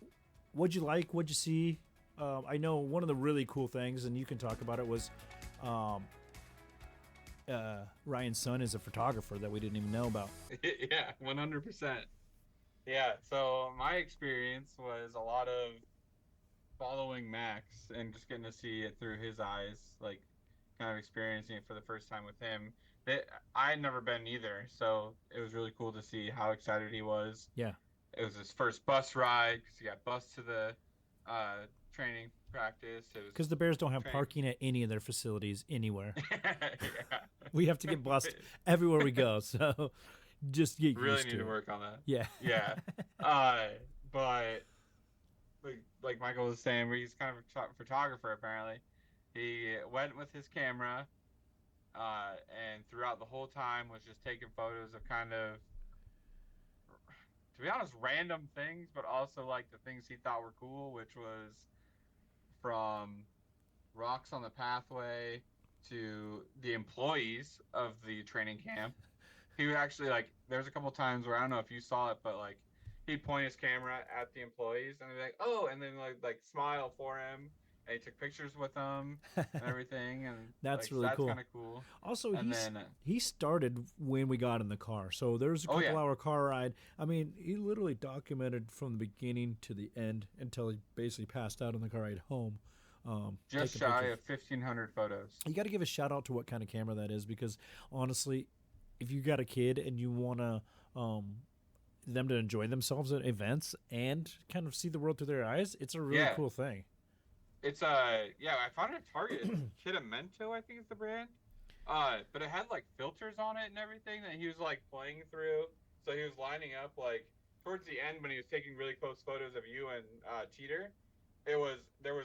C: what'd you like? What'd you see? I know one of the really cool things, and you can talk about it, was Ryan's son is a photographer that we didn't even know about.
B: Yeah, 100%. Yeah, so my experience was a lot of following Max and just getting to see it through his eyes, like kind of experiencing it for the first time with him. I had never been either, so it was really cool to see how excited he was.
C: Yeah.
B: It was his first bus ride because he got bused to the training practice.
C: Because the Bears don't have
B: training.
C: parking at any of their facilities anywhere.
B: Yeah.
C: We have to get bussed everywhere we go, so just get
B: Really
C: used
B: need
C: to
B: to
C: it.
B: work on that.
C: Yeah.
B: Yeah. But like Michael was saying, he's kind of a photographer apparently. He went with his camera, and throughout the whole time was just taking photos of kind of, to be honest, random things, but also like the things he thought were cool, which was from rocks on the pathway to the employees of the training camp. He would actually, like, there's a couple times where I don't know if you saw it, but like he'd point his camera at the employees and they'd be like, oh, and then like smile for him. And he took pictures with them and everything, and
C: That's
B: like,
C: really cool.
B: That's kind of cool.
C: Also,
B: And then
C: he started when we got in the car. So there's a
B: Oh,
C: couple
B: yeah.
C: hour car ride. I mean, he literally documented from the beginning to the end until he basically passed out on the car ride home.
B: just
C: taking
B: shy
C: pictures.
B: of 1,500 photos.
C: You got to give a shout out to what kind of camera that is, because honestly, if you got a kid and you want to them to enjoy themselves at events and kind of see the world through their eyes, it's a really
B: Yeah.
C: cool thing.
B: It's yeah, I found it at Target. Kidamento, I think is the brand. But it had like filters on it and everything that he was like playing through. So he was lining up like towards the end when he was taking really close photos of you and Cheater. There was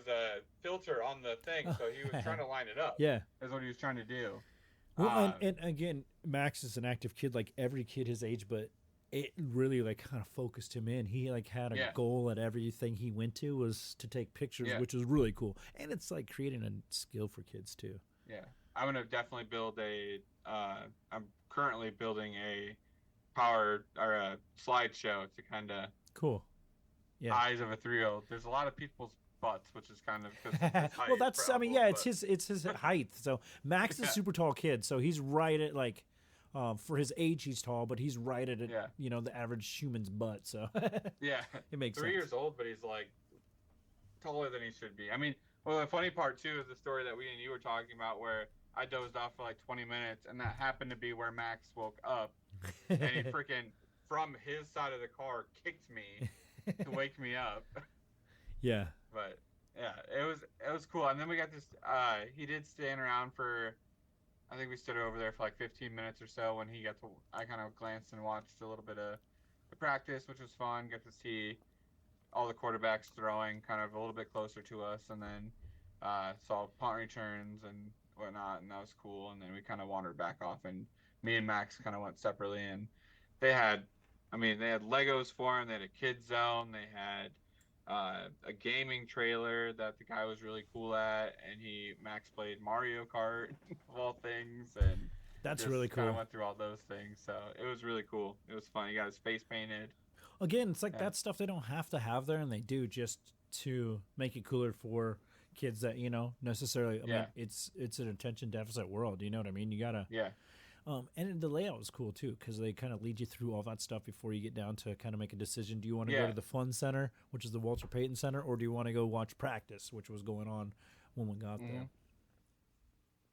B: a filter on the thing, so he was trying to line it up.
C: Yeah.
B: Is what he was trying to do.
C: Well, and again, Max is an active kid, like every kid his age, but it really like kind of focused him in. He like had a
B: Yeah.
C: goal at everything he went to was to take pictures,
B: Yeah.
C: which was really cool. And it's like creating a skill for kids too.
B: Yeah, I'm gonna definitely build a. I'm currently building a power or a slideshow to kind of
C: Cool. Yeah.
B: eyes of a 3-year-old. There's a lot of people's butts, which is kind of 'cause of his
C: Well,
B: height,
C: that's I mean,
B: probably,
C: yeah, it's
B: but-
C: his height. So Max is a
B: Yeah.
C: super tall kid, so he's right at like for his age he's tall, but he's right at
B: Yeah.
C: you know, the average human's butt. So
B: Yeah,
C: it makes
B: 3
C: sense.
B: years old, but he's like taller than he should be. I mean, Well, the funny part too is the story that we and you were talking about, where I dozed off for like 20 minutes, and that happened to be where Max woke up, and he freaking from his side of the car kicked me to wake me up.
C: Yeah.
B: But yeah, it was cool. And then we got this. He did stand around for. I think we stood over there for like 15 minutes or so when he got to. I kind of glanced and watched a little bit of the practice, which was fun. Got to see all the quarterbacks throwing kind of a little bit closer to us, and then saw punt returns and whatnot, and that was cool. And then we kind of wandered back off, and me and Max kind of went separately. And they had, I mean, they had Legos for him. They had a kids zone. They had a gaming trailer that the guy was really cool at, and Max played Mario Kart of all things, and
C: That's
B: just
C: really
B: kind of
C: cool.
B: went through all those things. So it was really cool. It was fun. He got his face painted.
C: Again, it's like
B: Yeah.
C: that stuff they don't have to have there, and they do just to make it cooler for kids that necessarily. I mean,
B: Yeah.
C: it's an attention deficit world. You know what I mean? You gotta.
B: Yeah.
C: And the layout was cool too because they kind of lead you through all that stuff before you get down to kind of make a decision. Do you want to go
B: Yeah.
C: to the Fun Center, which is the Walter Payton Center, or do you want to go watch practice, which was going on when we got there?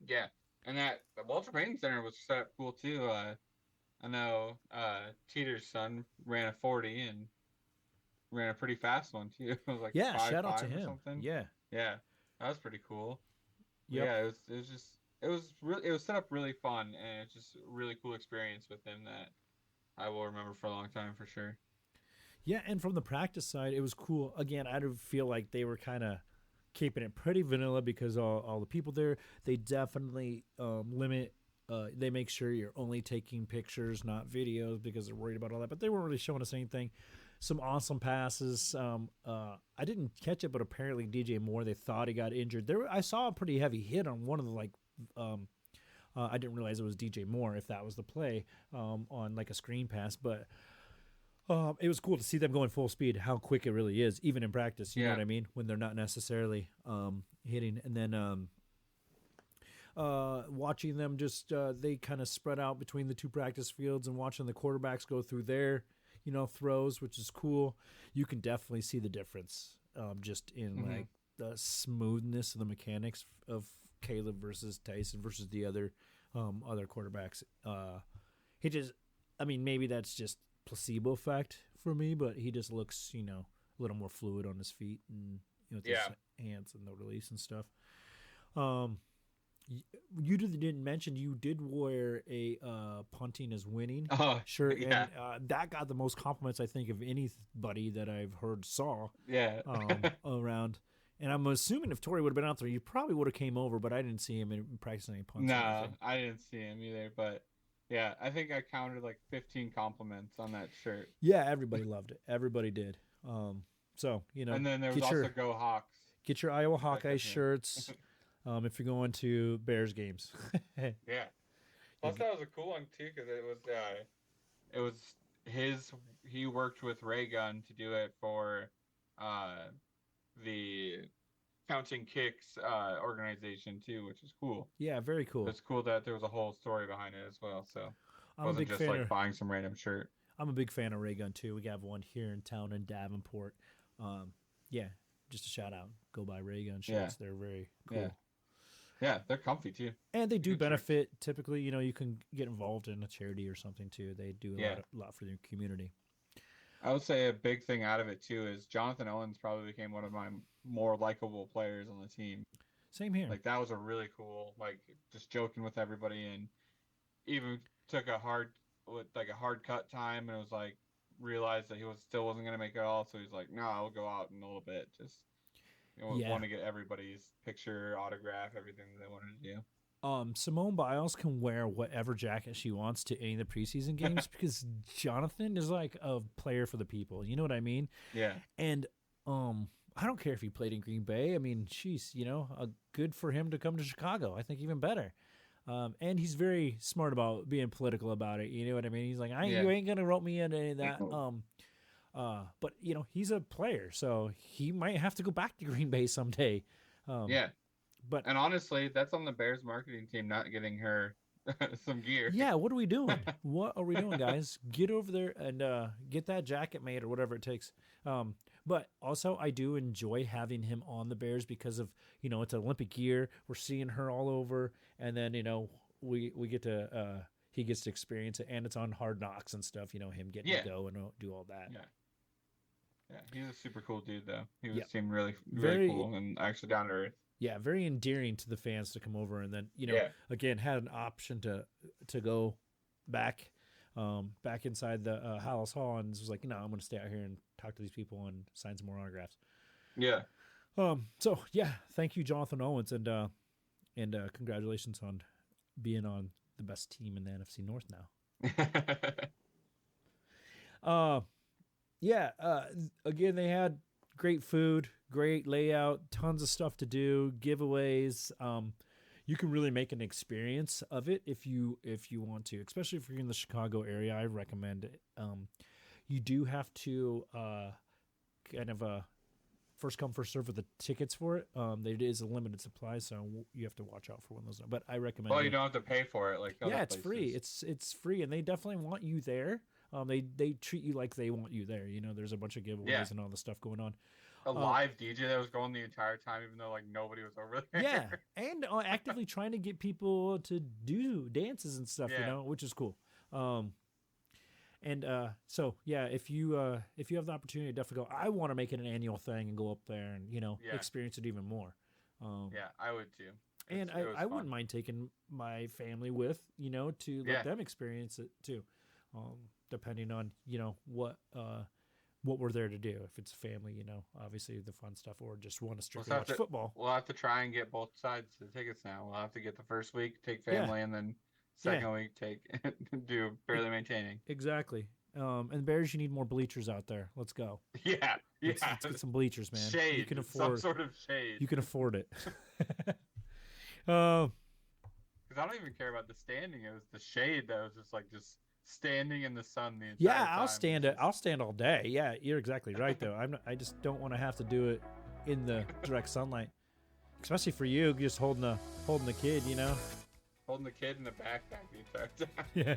B: Yeah, and the Walter Payton Center was set up cool too. I know Teeter's son ran a 40 and ran a pretty fast one too. It was like
C: Yeah,
B: 5.5
C: shout out to
B: or
C: him.
B: something.
C: Yeah.
B: Yeah, that was pretty cool.
C: Yep.
B: Yeah, it was set up really fun, and it's just a really cool experience with him that I will remember for a long time for sure.
C: Yeah, and from the practice side, it was cool. Again, I do feel like they were kind of keeping it pretty vanilla because all the people there, they definitely limit. They make sure you're only taking pictures, not videos, because they're worried about all that. But they weren't really showing us anything. Some awesome passes. I didn't catch it, but apparently DJ Moore, they thought he got injured. I saw a pretty heavy hit on one of the I didn't realize it was DJ Moore if that was the play on like a screen pass, but. It was cool to see them going full speed, how quick it really is, even in practice. You know
B: Yeah.
C: what I mean? When they're not necessarily hitting. And then watching them just, they kind of spread out between the two practice fields and watching the quarterbacks go through their, throws, which is cool. You can definitely see the difference just in like the smoothness of the mechanics of Caleb versus Tyson versus the other quarterbacks. He just, I mean, maybe that's just placebo effect for me, but he just looks, a little more fluid on his feet and with his hands and the release and stuff. You didn't mention you did wear a punting is winning shirt,
B: yeah.
C: and that got the most compliments I think of anybody that I've heard saw
B: Yeah.
C: around. And I'm assuming if Tori would have been out there, you probably would have came over, but I didn't see him in practicing any punts.
B: No, I didn't see him either, but yeah, I think I counted like 15 compliments on that shirt.
C: Yeah, everybody loved it. Everybody did. So
B: And then there was also Go Hawks.
C: Get your Iowa Hawkeye shirts if you're going to Bears games.
B: Yeah. Plus, that was a cool one too because it was he worked with Ray Gun to do it for the Counting Kicks organization too, which is cool.
C: Yeah, very cool.
B: It's cool that there was a whole story behind it as well. So it
C: I'm
B: wasn't
C: a big
B: just
C: fan
B: like
C: of,
B: buying some random shirt.
C: I'm a big fan of Ray Gun too. We have one here in town in Davenport. Yeah, just a shout out. Go buy Ray Gun shirts. They're very cool.
B: Yeah, they're comfy too.
C: And they do
B: Good
C: benefit. Typically, you can get involved in a charity or something too. They do a lot for their community.
B: I would say a big thing out of it too is Jonathan Owens probably became one of my more likable players on the team.
C: Same here.
B: Like that was a really cool, like just joking with everybody, and even took a hard cut time, and it was like realized that he still wasn't gonna make it all, so he's like, no, I'll go out in a little bit, just want to get everybody's picture, autograph, everything that they wanted to do.
C: Simone Biles can wear whatever jacket she wants to any of the preseason games because Jonathan is like a player for the people. You know what I mean?
B: Yeah.
C: And I don't care if he played in Green Bay. I mean, she's good for him to come to Chicago. I think even better. And he's very smart about being political about it. You know what I mean? He's like, you ain't gonna rope me into any of that. But he's a player, so he might have to go back to Green Bay someday.
B: And honestly, that's on the Bears marketing team not getting her some gear.
C: Yeah, what are we doing? What are we doing, guys? Get over there and get that jacket made or whatever it takes. But also, I do enjoy having him on the Bears because of it's an Olympic year. We're seeing her all over, and then we get to he gets to experience it, and it's on Hard Knocks and stuff. Him getting to go and do all that.
B: Yeah. Yeah, he's a super cool dude, though. He seemed really
C: Very
B: cool and actually down to earth.
C: Yeah, very endearing to the fans to come over, and then again had an option to go back inside the Hallis Hall, and was like, I'm going to stay out here and talk to these people and sign some more autographs.
B: Yeah.
C: So yeah, thank you, Jonathan Owens, and congratulations on being on the best team in the NFC North now. Again, they had great food, great layout, tons of stuff to do, giveaways. You can really make an experience of it if you want to, especially if you're in the Chicago area. I recommend it. You do have to kind of first come first serve with the tickets for it. It is a limited supply, so you have to watch out for one of those. But I recommend.
B: Well, you don't have to pay for it, like other
C: it's
B: places.
C: free. It's free, and they definitely want you there. They treat you like they want you there. There's a bunch of giveaways and all the stuff going on.
B: A live DJ that was going the entire time, even though like nobody was over there.
C: Yeah, and actively trying to get people to do dances and stuff. Which is cool. So yeah, if you have the opportunity, definitely go. I want to make it an annual thing and go up there and experience it even more.
B: I would too.
C: And I wouldn't mind taking my family with to let them experience it too. Depending on what we're there to do. If it's family, obviously the fun stuff, or just want to strictly watch football.
B: We'll have to try and get both sides of the tickets now. We'll have to get the first week, take family, and then second week, do barely maintaining.
C: Exactly. And Bears, you need more bleachers out there. Let's go.
B: Yeah.
C: Let's get some bleachers, man.
B: Shade.
C: You can afford
B: some sort of shade.
C: You can afford it.
B: Because I don't even care about the standing. It was the shade that was just standing in the sun the entire time.
C: I'll stand all day. Yeah, you're exactly right though. I just don't want to have to do it in the direct sunlight, especially for you, just holding the kid.
B: Holding the kid in the backpack the entire time.
C: Yeah.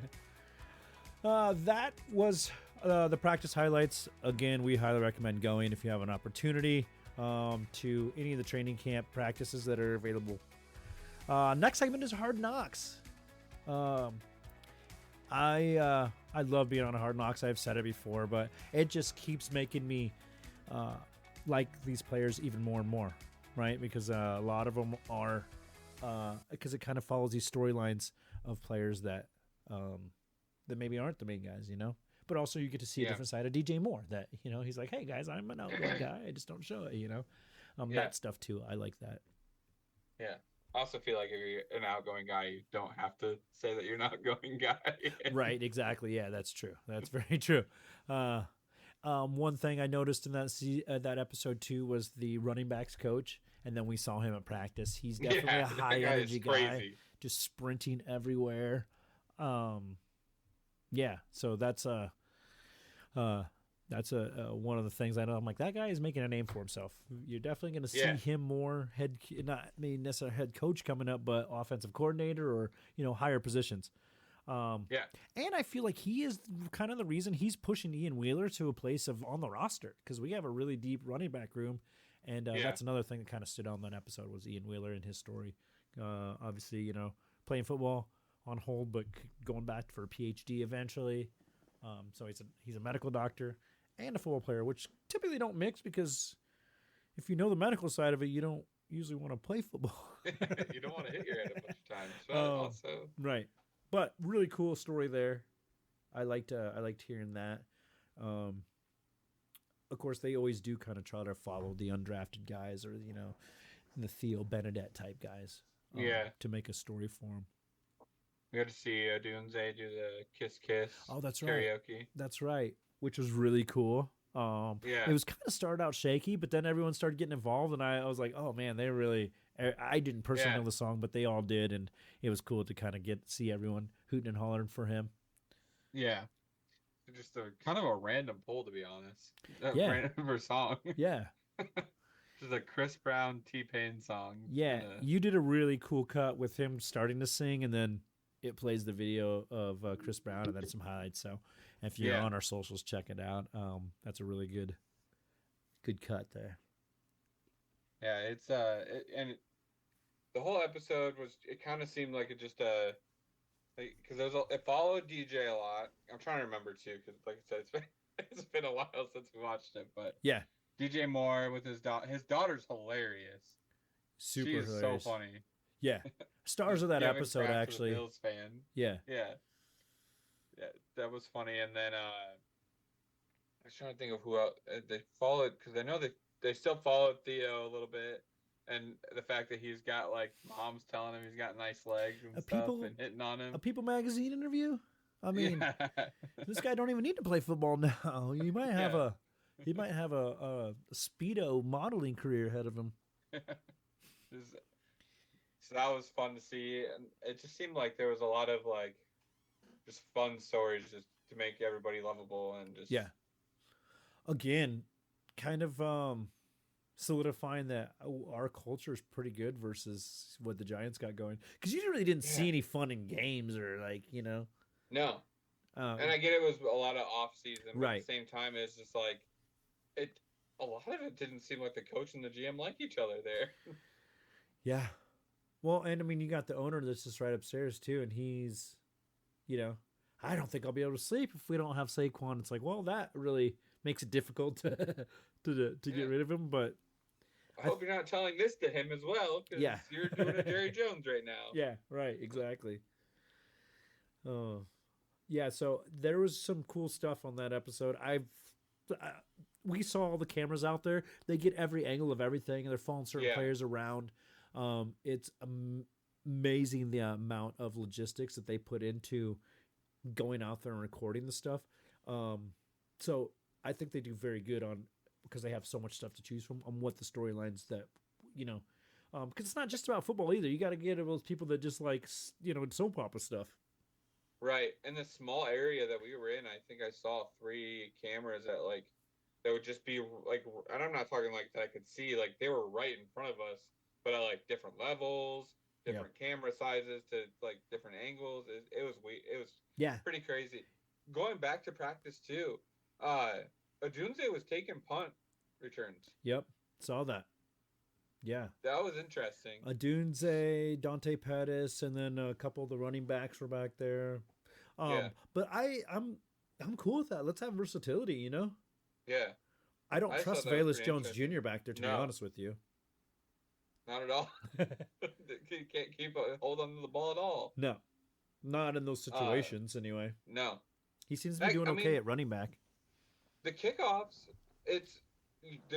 C: That was the practice highlights. Again, we highly recommend going if you have an opportunity to any of the training camp practices that are available. Next segment is Hard Knocks. I love being on Hard Knocks. I've said it before, but it just keeps making me like these players even more and more, right? Because a lot of them are because it kind of follows these storylines of players that maybe aren't the main guys, But also you get to see a different side of DJ Moore. That he's like, hey guys, I'm an outgoing guy. I just don't show it. That stuff too. I like that.
B: Yeah. I also feel like if you're an outgoing guy, you don't have to say that you're an outgoing guy.
C: Right, exactly. Yeah, that's true. That's very true. One thing I noticed in that episode too was the running backs coach, and then we saw him at practice. He's definitely a high energy guy, just sprinting everywhere. So that's one of the things I know. I'm like, that guy is making a name for himself. You're definitely going to see him more not necessarily head coach coming up, but offensive coordinator or, higher positions. And I feel like he is kind of the reason he's pushing Ian Wheeler to a place on the roster, because we have a really deep running back room. And that's another thing that kind of stood out in that episode was Ian Wheeler and his story. Obviously, playing football on hold, but going back for a PhD eventually. So he's a medical doctor and a football player, which typically don't mix, because if you know the medical side of it, you don't usually want to play football.
B: You don't want to hit your head a bunch of times. But also,
C: right. But really cool story there. I liked hearing that. Of course, they always do kind of try to follow the undrafted guys, or the Theo Benedette type guys. To make a story for them.
B: We got to see Dunze do the Kiss Kiss.
C: Oh, that's
B: karaoke.
C: Right. That's right. Which was really cool. It was kind of started out shaky, but then everyone started getting involved, and I was like, oh man, they really. I didn't personally know the song, but they all did, and it was cool to kind of see everyone hooting and hollering for him.
B: Yeah, just kind of a random poll, to be honest. Random song.
C: Yeah.
B: Just a Chris Brown T-Pain song.
C: Yeah, you did a really cool cut with him starting to sing, and then it plays the video of Chris Brown and then some highlights. So if you're on our socials, check it out. That's a really good Good cut there.
B: Yeah, it's and the whole episode was, it kind of seemed like it just because it followed DJ a lot. I'm trying to remember too, because like I said, it's been a while since we watched it, but
C: Yeah,
B: DJ Moore with his daughter's hilarious.
C: super
B: She is
C: hilarious.
B: so funny.
C: Yeah, stars of that
B: Gavin
C: episode
B: Kraft's a
C: actually.
B: Bills fan.
C: Yeah,
B: Yeah, that was funny. And then I was trying to think of who else they followed, because I know they still followed Theo a little bit, and the fact that he's got like mom's telling him he's got nice legs and stuff and hitting on him.
C: A People magazine interview. I mean,
B: yeah.
C: this guy don't even need to play football now. He might have a speedo modeling career ahead of him.
B: So that was fun to see, and it just seemed like there was a lot of like just fun stories just to make everybody lovable and just
C: Again, kind of solidifying that our culture is pretty good versus what the Giants got going, because you really didn't see any fun in games or like
B: No. And I get it was a lot of off season, but
C: right.
B: At the same time it's just like a lot of it didn't seem like the coach and the GM like each other there.
C: Yeah. Well, and I mean, you got the owner that's just right upstairs too, and he's, I don't think I'll be able to sleep if we don't have Saquon. It's like, well, that really makes it difficult to get rid of him. But
B: I hope you're not telling this to him as well, because you're doing a Jerry Jones right now.
C: Yeah, right, exactly. Oh, yeah. So there was some cool stuff on that episode. We saw all the cameras out there. They get every angle of everything, and they're following certain players around. It's amazing the amount of logistics that they put into going out there and recording the stuff. So I think they do very good because they have so much stuff to choose from on what the storylines that, because it's not just about football either. You got to get those people that just like, soap opera stuff.
B: Right. In the small area that we were in, I think I saw 3 cameras that would just be like, and I'm not talking like that I could see, like they were right in front of us, but at like different levels, different camera sizes to like different angles. It was pretty crazy. Going back to practice too, Adunze was taking punt returns.
C: Yep, saw that. Yeah,
B: that was interesting.
C: Adunze, Dante Pettis, and then a couple of the running backs were back there. But I'm cool with that. Let's have versatility,
B: Yeah.
C: I don't trust Velus Jones Jr. back there, to be honest with you.
B: Not at all. He can't keep a hold on to the ball at all.
C: No. Not in those situations, anyway.
B: No.
C: He seems to be doing okay at running back.
B: The kickoffs,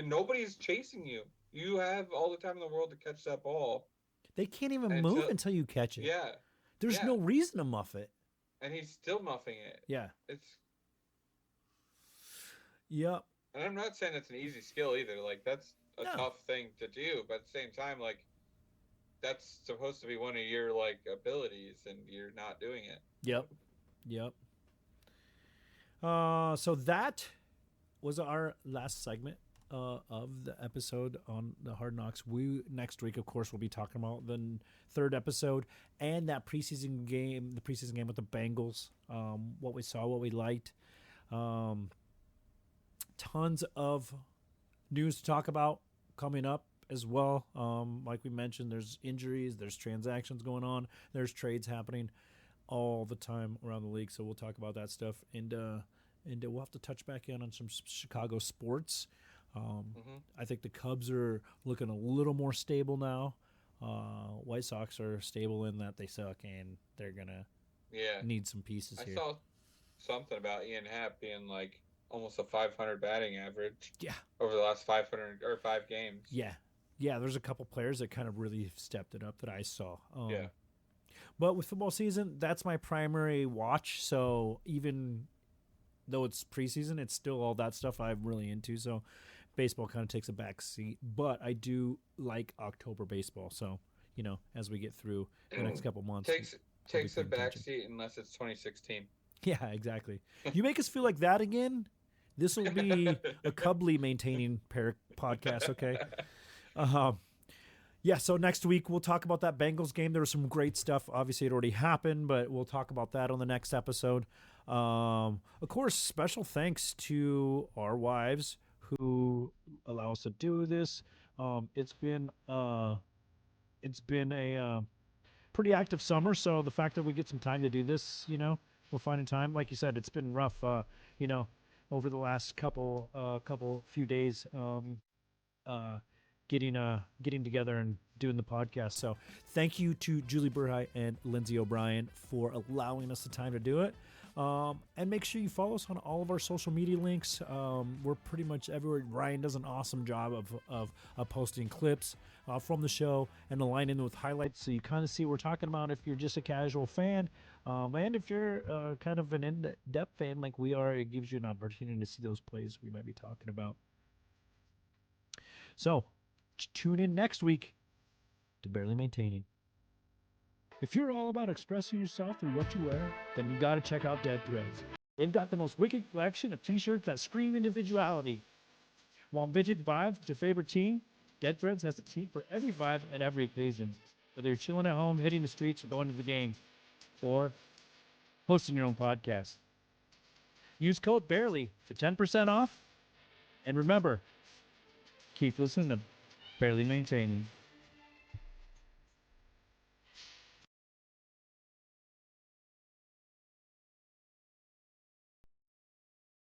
B: nobody's chasing you. You have all the time in the world to catch that ball.
C: They can't even move until you catch it.
B: Yeah.
C: There's no reason to muff it.
B: And he's still muffing it.
C: Yeah.
B: Yep. And I'm not saying it's an easy skill either. Like, that's a tough thing to do. But at the same time, like, that's supposed to be one of your, like, abilities, and you're not doing it.
C: Yep. So that was our last segment of the episode on the Hard Knocks. Next week, of course, we'll be talking about the 3rd episode and that preseason game, with the Bengals. What we saw, what we liked. Tons of news to talk about coming up as well. Like we mentioned, there's injuries, there's transactions going on, there's trades happening all the time around the league. So we'll talk about that stuff, and we'll have to touch back in on some Chicago sports. I think the Cubs are looking a little more stable now. White Sox are stable in that they suck, and they're gonna need some pieces here.
B: I saw something about Ian Happ being like almost a 500 batting average.
C: Yeah.
B: Over the last 5 games.
C: Yeah. There's a couple players that kind of really stepped it up that I saw.
B: Yeah.
C: But with football season, that's my primary watch. So even though it's preseason, it's still all that stuff I'm really into. So baseball kind of takes a back seat. But I do like October baseball. So, as we get through the next couple months.
B: Takes a back seat unless it's 2016.
C: Yeah, exactly. You make us feel like that again, this will be a Cubly maintaining podcast, okay? So next week we'll talk about that Bengals game. There was some great stuff. Obviously, it already happened, but we'll talk about that on the next episode. Of course, special thanks to our wives who allow us to do this. It's been a pretty active summer, so the fact that we get some time to do this, we're finding time. Like you said, it's been rough, you know, over the last couple few days, uh, getting together and doing the podcast. So thank you to Julie Burhai and Lindsay O'Brien for allowing us the time to do it. And make sure you follow us on all of our social media links. We're pretty much everywhere. Ryan does an awesome job of posting clips from the show and align in with highlights, so you kind of see what we're talking about if you're just a casual fan. And if you're kind of an in-depth fan like we are, it gives you an opportunity to see those plays we might be talking about. So tune in next week to Barely Maintaining. If you're all about expressing yourself through what you wear, then you gotta check out Dead Threads. They've got the most wicked collection of t-shirts that scream individuality. Want vintage vibes with your favorite team? Dead Threads has a tee for every vibe and every occasion. Whether you're chilling at home, hitting the streets, or going to the game, or hosting your own podcast. Use code BARELY for 10% off. And remember, keep listening to Barely Maintaining.